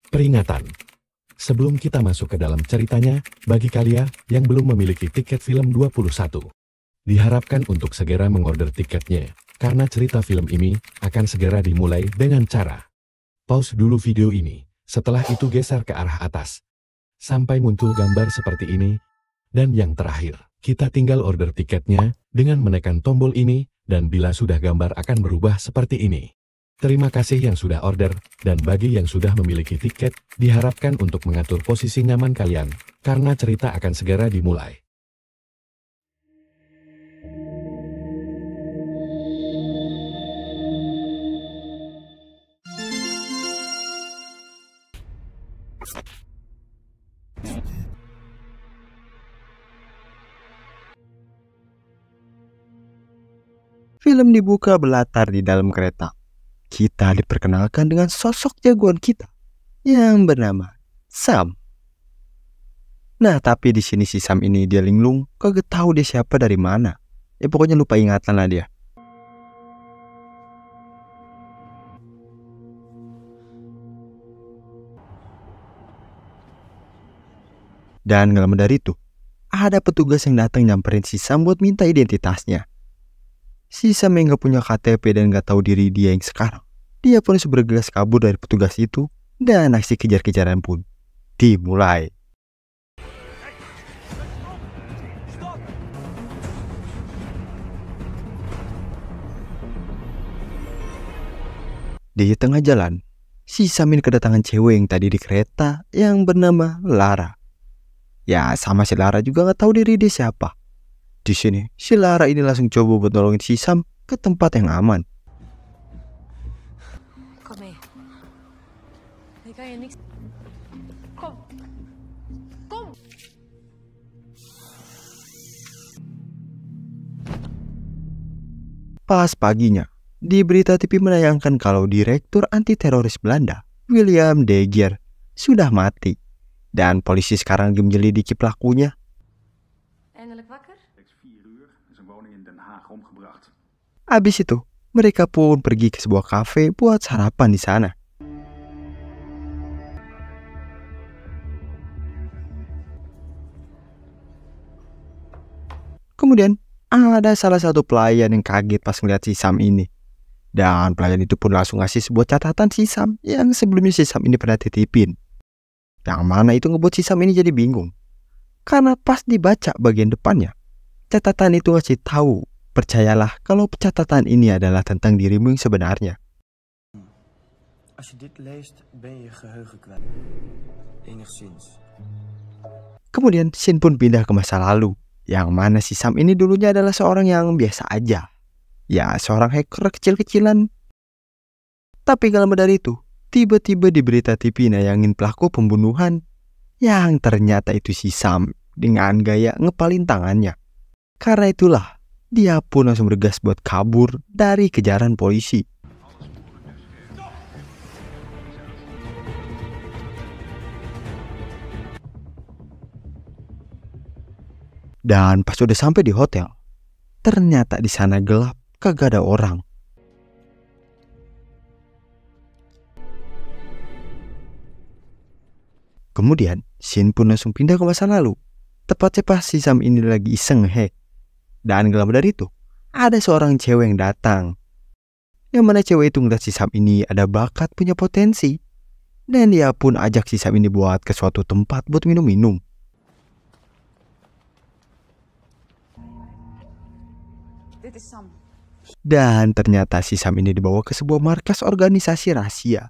Peringatan. Sebelum kita masuk ke dalam ceritanya, bagi kalian yang belum memiliki tiket film 21, diharapkan untuk segera mengorder tiketnya, karena cerita film ini akan segera dimulai dengan cara pause dulu video ini, setelah itu geser ke arah atas, sampai muncul gambar seperti ini, dan yang terakhir, kita tinggal order tiketnya dengan menekan tombol ini, dan bila sudah gambar akan berubah seperti ini. Terima kasih yang sudah order, dan bagi yang sudah memiliki tiket, diharapkan untuk mengatur posisi nyaman kalian, karena cerita akan segera dimulai. Film dibuka berlatar di dalam kereta. Kita diperkenalkan dengan sosok jagoan kita yang bernama Sam. Nah, tapi di sini si Sam ini dia linglung, kagak tahu dia siapa dari mana. Ya pokoknya lupa ingatan lah dia. Dan gak lama dari itu, ada petugas yang datang nyamperin si Sam buat minta identitasnya. Si Sam yang gak punya KTP dan gak tahu diri dia yang sekarang, dia pun bergegas kabur dari petugas itu, dan aksi kejar-kejaran pun dimulai. Di tengah jalan, si Sam ini kedatangan cewek yang tadi di kereta yang bernama Lara. Ya, sama si Lara juga gak tahu diri dia siapa. Di sini, si Lara ini langsung coba buat nolongin si Sam ke tempat yang aman. Kom mee. Ik kan je niks. Kom. Kom. Pas paginya, di berita TV menayangkan kalau Direktur Anti-Teroris Belanda, William de Geer, sudah mati. Dan polisi sekarang lagi menyelidiki pelakunya. Eindelijk wakker? Habis itu, mereka pun pergi ke sebuah kafe buat sarapan di sana. Kemudian, ada salah satu pelayan yang kaget pas melihat si Sam ini. Dan pelayan itu pun langsung ngasih sebuah catatan si Sam yang sebelumnya si Sam ini pernah titipin. Yang mana itu ngebuat si Sam ini jadi bingung. Karena pas dibaca bagian depannya, catatan itu ngasih tahu, percayalah kalau catatan ini adalah tentang dirimu yang sebenarnya. Als je dit leest, ben je geheugen kwijt. Enigszins. Kemudian scene pun pindah ke masa lalu, yang mana si Sam ini dulunya adalah seorang yang biasa aja. Ya, seorang hacker kecil-kecilan. Tapi gak lama dari itu, tiba-tiba di berita TV nayangin pelaku pembunuhan, yang ternyata itu si Sam dengan gaya ngepalin tangannya. Karena itulah, dia pun langsung bergegas buat kabur dari kejaran polisi. Dan pas udah sampai di hotel, ternyata di sana gelap, kagak ada orang. Kemudian, scene pun langsung pindah ke masa lalu. Tepatnya pas si Sam ini lagi iseng ngehack. Dan gak lama dari itu, ada seorang cewek yang datang. Yang mana cewek itu ngeliat si Sam ini ada bakat punya potensi. Dan dia pun ajak si Sam ini buat ke suatu tempat buat minum-minum. Dit is Sam. Dan ternyata si Sam ini dibawa ke sebuah markas organisasi rahasia.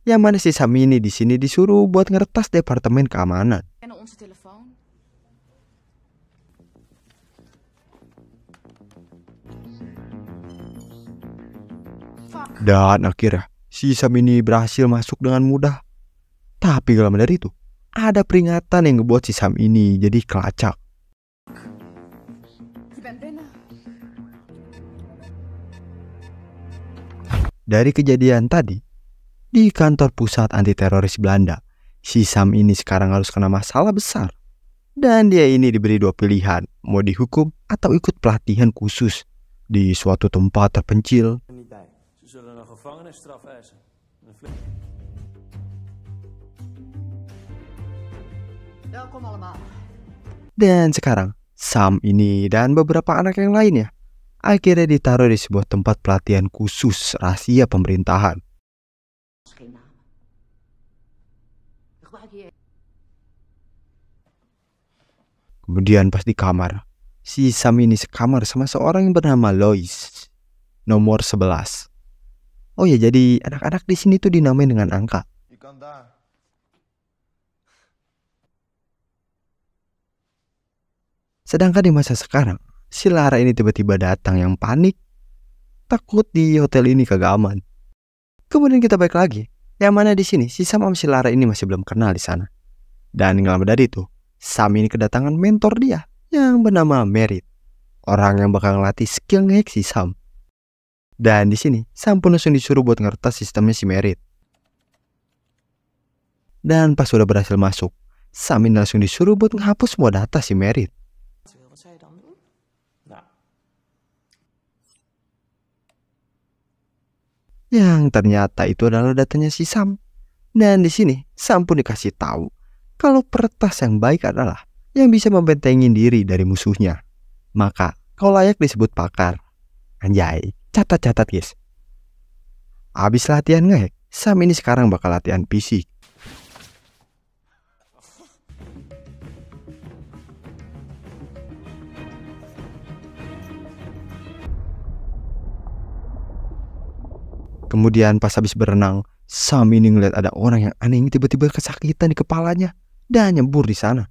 Yang mana si Sam ini di sini disuruh buat ngeretas departemen keamanan. En onze telefoon. Dan akhirnya si Sam ini berhasil masuk dengan mudah. Tapi gak lama dari itu, ada peringatan yang ngebuat si Sam ini jadi kelacak. Je bent binnen. Dari kejadian tadi, di kantor pusat anti-teroris Belanda, si Sam ini sekarang harus kena masalah besar. Dan dia ini diberi dua pilihan, mau dihukum atau ikut pelatihan khusus di suatu tempat terpencil. Dan sekarang, Sam ini dan beberapa anak yang lainnya akhirnya ditaruh di sebuah tempat pelatihan khusus rahasia pemerintahan. Kemudian pas di kamar, si Sam ini sekamar sama seorang yang bernama Lois, nomor 11. Oh ya, jadi anak-anak di sini tuh dinamain dengan angka. Sedangkan di masa sekarang, si Lara ini tiba-tiba datang yang panik, takut di hotel ini kagak aman. Kemudian kita balik lagi, yang mana di sini si Sam sama si Lara ini masih belum kenal di sana. Dan nggak lama dari itu, Sam ini kedatangan mentor dia yang bernama Merit, orang yang bakal ngelatih skill nge-hack si Sam. Dan di sini Sam pun langsung disuruh buat ngertas sistemnya si Merit. Dan pas sudah berhasil masuk, Sam ini langsung disuruh buat menghapus semua data si Merit. Yang ternyata itu adalah datanya si Sam. Dan di sini Sam pun dikasih tahu kalau peretas yang baik adalah yang bisa membentengin diri dari musuhnya. Maka kau layak disebut pakar. Anjay, catat-catat guys. Abis latihan ngehack, Sam ini sekarang bakal latihan fisik. Kemudian pas habis berenang, Sam ini ngeliat ada orang yang aneh tiba-tiba kesakitan di kepalanya dan nyembur di sana.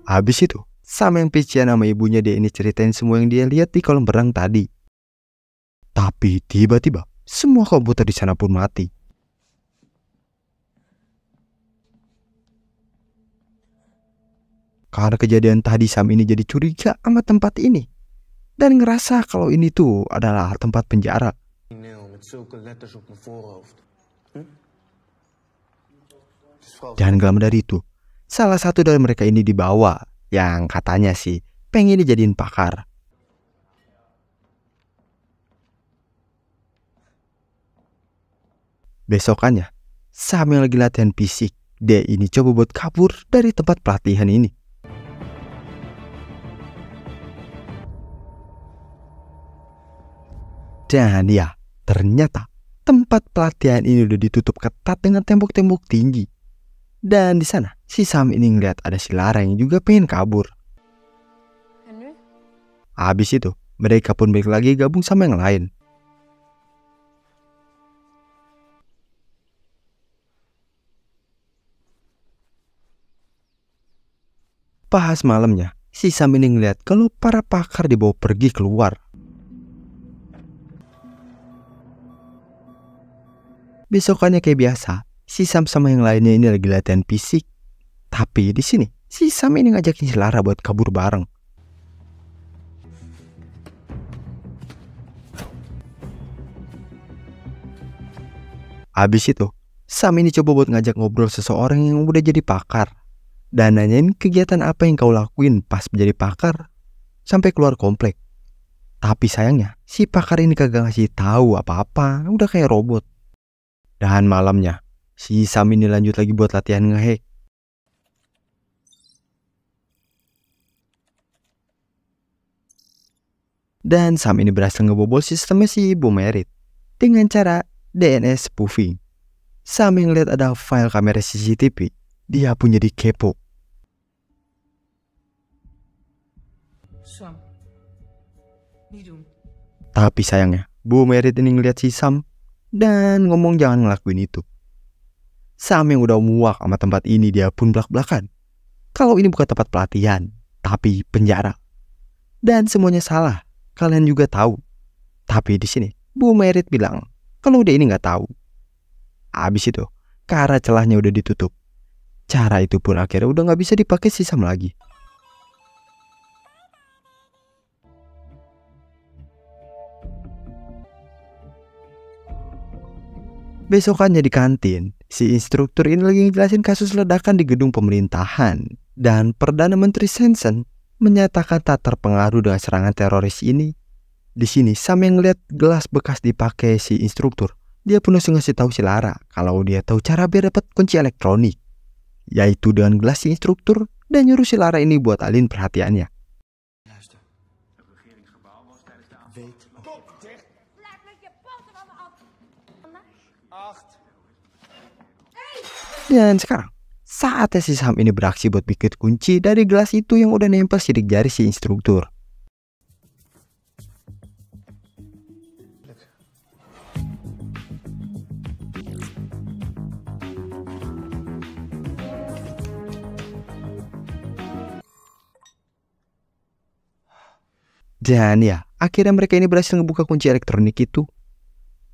Habis itu, Sam yang pician sama ibunya dia ini ceritain semua yang dia lihat di kolam renang tadi. Tapi tiba-tiba, semua komputer di sana pun mati. Karena kejadian tadi, Sam ini jadi curiga sama tempat ini dan ngerasa kalau ini tuh adalah tempat penjara. Dan gak lama dari itu, salah satu dari mereka ini dibawa yang katanya sih pengen dijadiin pakar. Besokannya, Sam yang lagi latihan fisik, dia ini coba buat kabur dari tempat pelatihan ini. Dan ya, ternyata tempat pelatihan ini udah ditutup ketat dengan tembok-tembok tinggi. Dan di sana, si Sam ini ngeliat ada si Lara yang juga pengen kabur. Habis itu, mereka pun balik lagi gabung sama yang lain. Pas malamnya, si Sam ini ngeliat kalau para pakar dibawa pergi keluar. Besokannya kayak biasa, si Sam sama yang lainnya ini lagi latihan fisik. Tapi di sini, si Sam ini ngajakin si Lara buat kabur bareng. Habis itu, Sam ini coba buat ngajak ngobrol seseorang yang udah jadi pakar dan nanyain kegiatan apa yang kau lakuin pas menjadi pakar sampai keluar komplek. Tapi sayangnya, si pakar ini kagak ngasih tahu apa-apa, udah kayak robot. Dan malamnya, si Sam ini lanjut lagi buat latihan ngehack. Dan Sam ini berhasil ngebobol sistemnya si Bu Merit dengan cara DNS spoofing. Sam yang lihat ada file kamera CCTV, dia pun jadi kepo. Sam, niet doen. Tapi sayangnya, Bu Merit ini ngeliat si Sam dan ngomong jangan ngelakuin itu. Sam yang udah muak sama tempat ini, dia pun belak-belakan kalau ini bukan tempat pelatihan, tapi penjara. Dan semuanya salah, kalian juga tahu. Tapi di sini, Bu Merit bilang kalau dia ini nggak tahu. Habis itu, karena celahnya udah ditutup, cara itu pun akhirnya udah nggak bisa dipakai si Sam lagi. Besokannya di kantin, si instruktur ini lagi ngejelasin kasus ledakan di gedung pemerintahan. Dan Perdana Menteri Sensen menyatakan tak terpengaruh dengan serangan teroris ini Di sini Sam yang ngeliat gelas bekas dipakai si instruktur, dia pun langsung ngasih tahu si Lara kalau dia tahu cara biar dapat kunci elektronik, yaitu dengan gelas si instruktur, dan nyuruh si Lara ini buat alihin perhatiannya. Luister. Het regeringsgebouw was tijdens de aanval. Weet. Kop dicht. Blijf met je poten van me af. 8. Dan sekarang, saatnya si Sam ini beraksi buat bikin kunci dari gelas itu yang udah nempel sidik jari si instruktur. Dan ya, akhirnya mereka ini berhasil ngebuka kunci elektronik itu.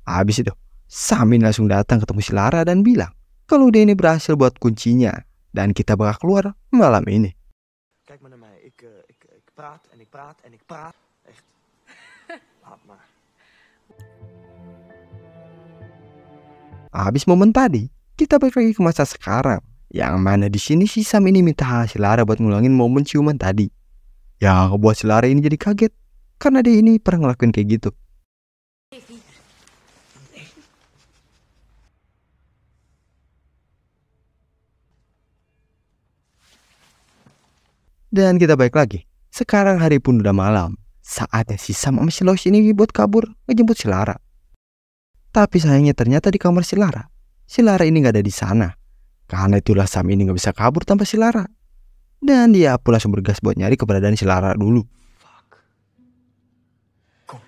Habis itu, Sam ini langsung datang ketemu si Lara dan bilang kalau dia ini berhasil buat kuncinya dan kita bakal keluar malam ini. Kijk maar naar mij. Ik praat en ik praat en ik praat. Echt. Laat maar. Habis momen tadi, kita balik lagi ke masa sekarang, yang mana di sini si Sam ini minta si Lara buat ngulangin momen ciuman tadi. Yang ngebuat si Lara ini jadi kaget karena dia ini pernah ngelakuin kayak gitu. Dan kita balik lagi. Sekarang hari pun udah malam. Saatnya si Sam sama si Lois ini buat kabur ngejemput si Lara. Tapi sayangnya ternyata di kamar si Lara ini gak ada di sana. Karena itulah Sam ini gak bisa kabur tanpa si Lara. Dan dia pun langsung bergas buat nyari keberadaan si Lara dulu. Fuck. Kom.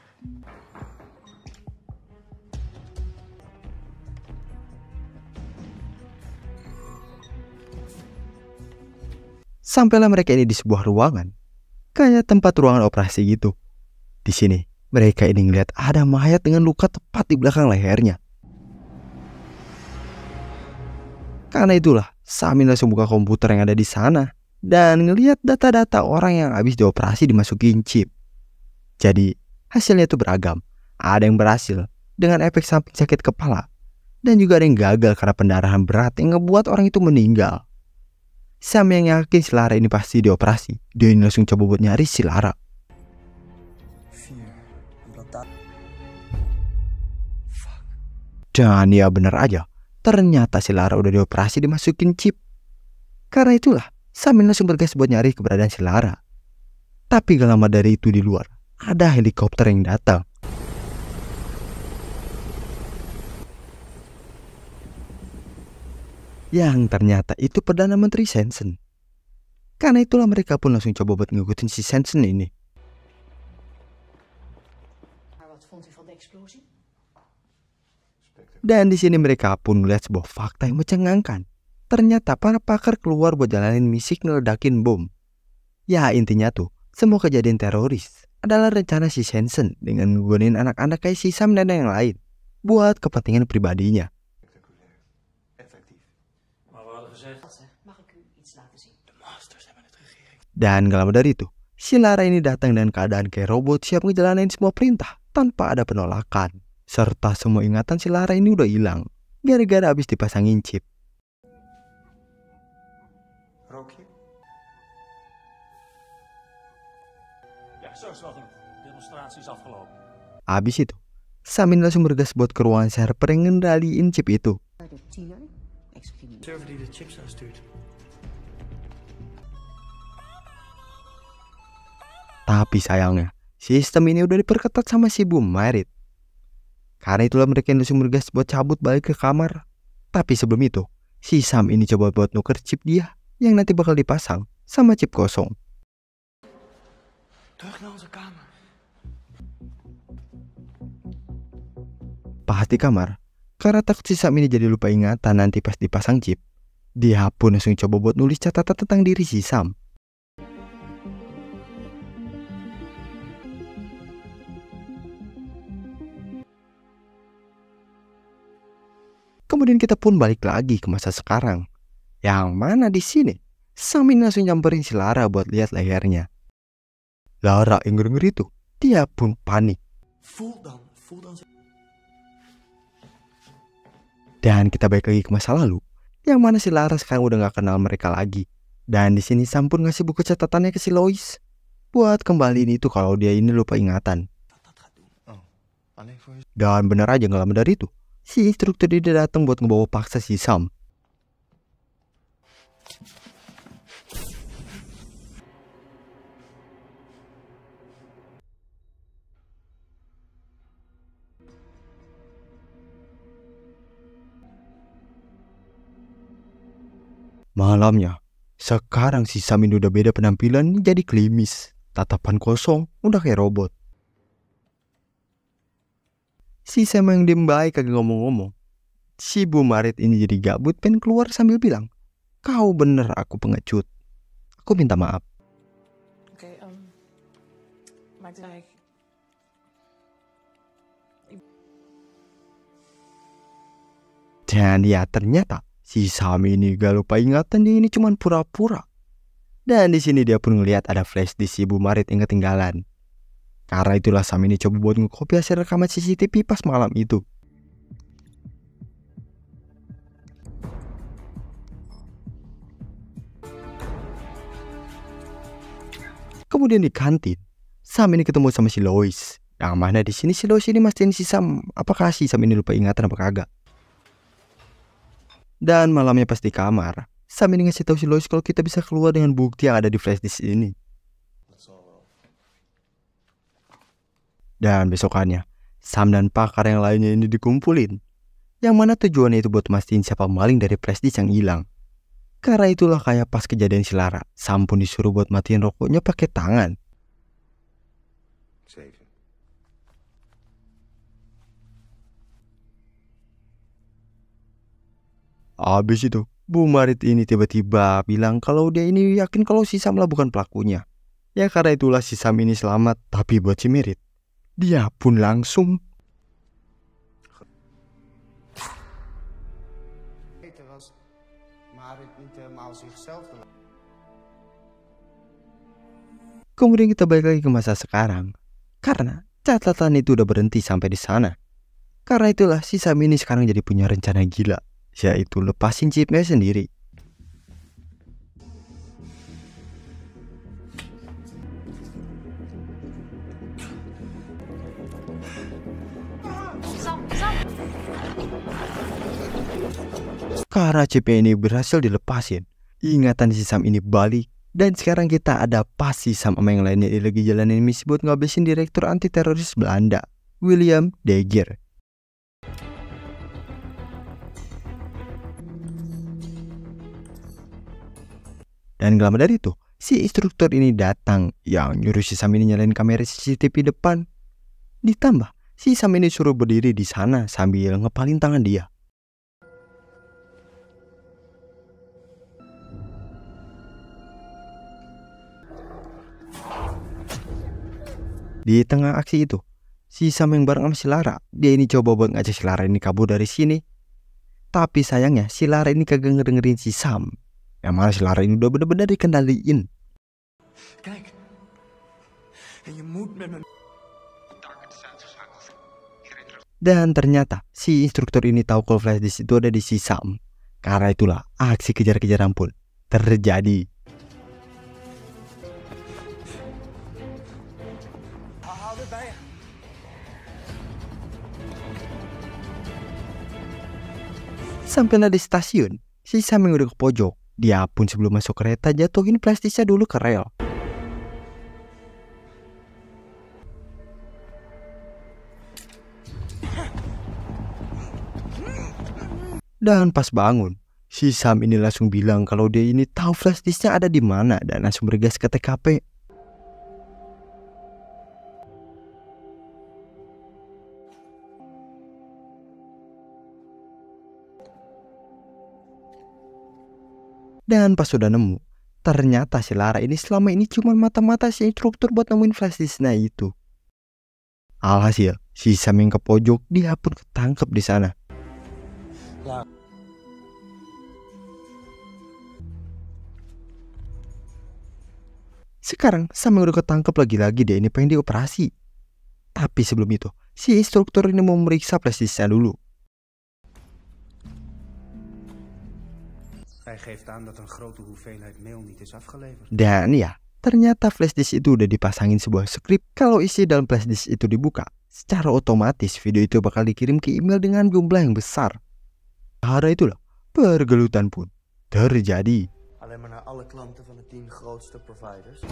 Sampailah mereka ini di sebuah ruangan, kayak tempat ruangan operasi gitu. Di sini mereka ini ngeliat ada mayat dengan luka tepat di belakang lehernya. Karena itulah Sam langsung buka komputer yang ada di sana dan ngeliat data-data orang yang habis dioperasi dimasukin chip. Jadi hasilnya itu beragam. Ada yang berhasil dengan efek samping sakit kepala, dan juga ada yang gagal karena pendarahan berat yang ngebuat orang itu meninggal. Sam yang yakin si Lara ini pasti dioperasi. Dia ini langsung coba buat nyari si Lara. 4. Omdat dat. Fuck. Dan ya bener aja, ternyata si Lara udah dioperasi dimasukin chip. Karena itulah Sam langsung bergas buat nyari keberadaan si Lara. Tapi gak lama dari itu di luar ada helikopter yang datang. Yang ternyata itu Perdana Menteri Sensen. Karena itulah mereka pun langsung coba buat ngikutin si Sensen ini. Maar wat vond u van de explosie? Dan di sini mereka pun melihat sebuah fakta yang mencengangkan. Ternyata para pakar keluar buat jalanin misi ngeledakin bom. Ya intinya tuh, semua kejadian teroris adalah rencana si Sensen dengan nggunain anak-anak kayak si Sam dan yang lain buat kepentingan pribadinya. Effectief. Mag ik u iets laten zien? De masters hebben het regering. Dan gak lama dari itu, si Lara ini datang dengan keadaan kayak robot siap ngejalanin semua perintah tanpa ada penolakan. Serta semua ingatan si Lara ini udah hilang gara-gara habis dipasangin chip. Rook je? Ja, zo is wel genoeg. De demonstratie is afgelopen. Habis itu, Sam ini langsung bergas buat ke ruangan server yang ngendaliin chip itu. De tiener? Executie. Server die de chips aanstuurt. Tapi sayangnya, sistem ini udah diperketat sama si Bu Merit. Karena itulah mereka yang langsung bergas buat cabut balik ke kamar. Tapi sebelum itu, si Sam ini coba buat nuker chip dia yang nanti bakal dipasang sama chip kosong. Terug naar onze kamer. Pas di kamar, karena takut si Sam ini jadi lupa ingatan nanti pas dipasang chip, dia pun langsung coba buat nulis catatan tentang diri si Sam. Kemudian kita pun balik lagi ke masa sekarang, yang mana di sini Sam ini langsung nyamperin si Lara buat lihat lehernya. Lara yang ngeri itu, dia pun panik. Voel dan. Dan kita balik lagi ke masa lalu, yang mana si Lara sekarang udah gak kenal mereka lagi. Dan di sini Sam pun ngasih buku catatannya ke si Lois buat kembaliin itu kalau dia ini lupa ingatan. Dat gaat Alleen voor je... Dan bener aja gak lama dari itu, si instruktur ini datang buat ngebawa paksa si Sam. Malamnya, sekarang si Sam ini udah beda penampilan, jadi klimis. Tatapan kosong, udah kayak robot. Si Sam yang diem baik kagak ngomong-ngomong. Si Bu Marit ini jadi gabut pengen keluar sambil bilang, "Kau bener aku pengecut. Aku minta maaf." Oké, maar toen zei ik... Dan ya ternyata si Sam ini gak lupa ingatan, dia ini cuman pura-pura. Dan di sini dia pun ngelihat ada flash di si Bu Marit yang ketinggalan. Karena itulah Sam ini coba buat ngekopi hasil rekaman CCTV pas malam itu. Kemudian di kantin, Sam ini ketemu sama si Lois. Yang mana di sini si Lois ini mastiin si Sam, apakah si Sam ini lupa ingatan apa kagak. Dan malamnya pas di kamar, Sam ini ngasih tahu si Lois kalau kita bisa keluar dengan bukti yang ada di flash disk ini. Dan besokannya, Sam dan pakar yang lainnya ini dikumpulin. Yang mana tujuannya itu buat mastiin siapa maling dari flash disk yang hilang. Karena itulah kayak pas kejadian si Lara, Sam pun disuruh buat matiin rokoknya pakai tangan. 7. Habis itu, Bu Marit ini tiba-tiba bilang kalau dia ini yakin kalau si Sam lah bukan pelakunya. Ya karena itulah si Sam ini selamat, tapi buat si Merit, dia pun langsung Beter was Marit niet helemaal zichzelf te laten. Kemudian kita balik lagi ke masa sekarang. Karena catatan itu udah berhenti sampai di sana. Karena itulah si Sam ini sekarang jadi punya rencana gila, yaitu lepasin chipnya sendiri. Karena chipnya ini berhasil dilepasin, ingatan si Sam ini balik. Dan sekarang kita ada pas si Sam sama yang lainnya lagi jalanin misi buat ngabisin direktur anti teroris Belanda, William de Geer. Dan gak lama dari itu, si instruktur ini datang yang nyuruh si Sam ini nyalain kamera CCTV depan. Ditambah, si Sam ini suruh berdiri di sana sambil ngepalin tangan dia. Di tengah aksi itu, si Sam yang bareng sama si Lara, dia ini coba buat ngajak si Lara ini kabur dari sini. Tapi sayangnya si Lara ini kagak ngedengerin si Sam. Yang mana si Lara ini udah bener-bener dikendaliin. Kijk. En je moet met me... Dan ternyata si instruktur ini tahu kalau flash disk itu ada di si Sam. Karena itulah aksi kejar-kejaran pun terjadi. Hou dit bij je. Sampailah di stasiun, si Sam yang udah ke pojok, dia pun sebelum masuk kereta jatuhin plastisnya dulu ke rel. Dan pas bangun, si Sam ini langsung bilang kalau dia ini tahu flash disknya ada di mana dan langsung bergegas ke TKP. Dan pas sudah nemu, ternyata si Lara ini selama ini cuma mata-mata si instruktur buat nemuin flash disknya itu. Alhasil, si Sam yang ke pojok dia pun ketangkep di sana. Sekarang Sam yang udah ketangkep lagi-lagi dia ini pengen dioperasi. Tapi sebelum itu, si instruktur ini mau meriksa flash disknya dulu. Hij geeft aan dat een grote hoeveelheid mail niet is afgeleverd. Dan ya, ternyata flash disk itu udah dipasangin sebuah skrip. Kalau isi dalam flash disk itu dibuka, secara otomatis video itu bakal dikirim ke email dengan jumlah yang besar. Karena itulah, pergelutan pun terjadi. Alleen maar naar alle klanten van de 10 grootste providers.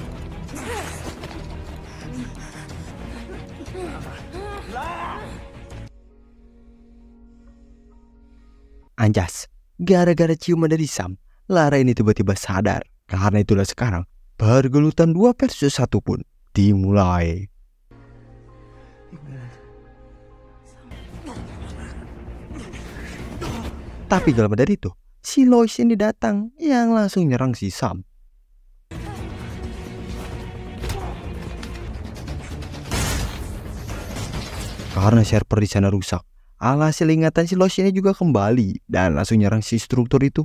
Anjas, gara-gara ciuman dari Sam, Lara ini tiba-tiba sadar. Karena itulah sekarang, pergelutan 2 versus 1 pun dimulai. Tapi gak lama dari itu, si Lois ini datang yang langsung nyerang si Sam. Karena server di sana rusak, alhasil ingatan si Lois ini juga kembali dan langsung nyerang si struktur itu.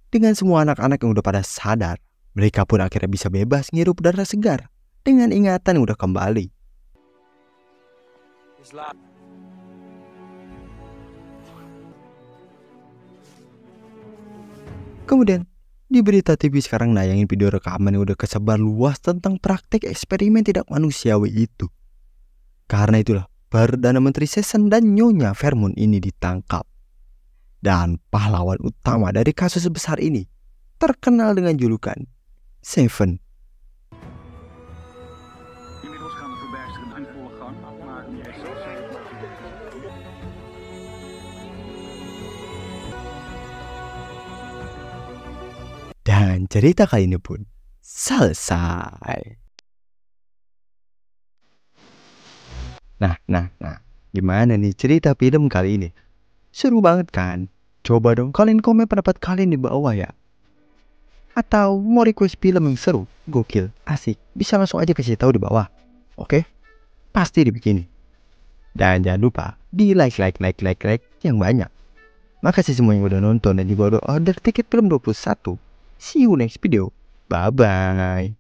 Dengan semua anak-anak yang udah pada sadar, mereka pun akhirnya bisa bebas ngirup udara segar dengan ingatan yang udah kembali. Kemudian, di berita TV sekarang nayangin video rekaman yang udah kesebar luas tentang praktek eksperimen tidak manusiawi itu. Karena itulah, Perdana Menteri Season dan Nyonya Vermont ini ditangkap. Dan pahlawan utama dari kasus besar ini terkenal dengan julukan Seven. Inmiddels gaan de verbijsteringen in volle gang, maar niet echt zo. Dan cerita kali ini pun selesai. Nah, gimana nih cerita film kali ini? Seru banget kan? Coba dong kalian komen pendapat kalian di bawah ya. Atau mau request film yang seru, gokil, asik, bisa langsung aja kasih tahu di bawah. Oke? Pasti dibikinin. Dan jangan lupa di like yang banyak. Makasih semua yang udah nonton dan juga udah order tiket film 21. See you next video. Bye bye.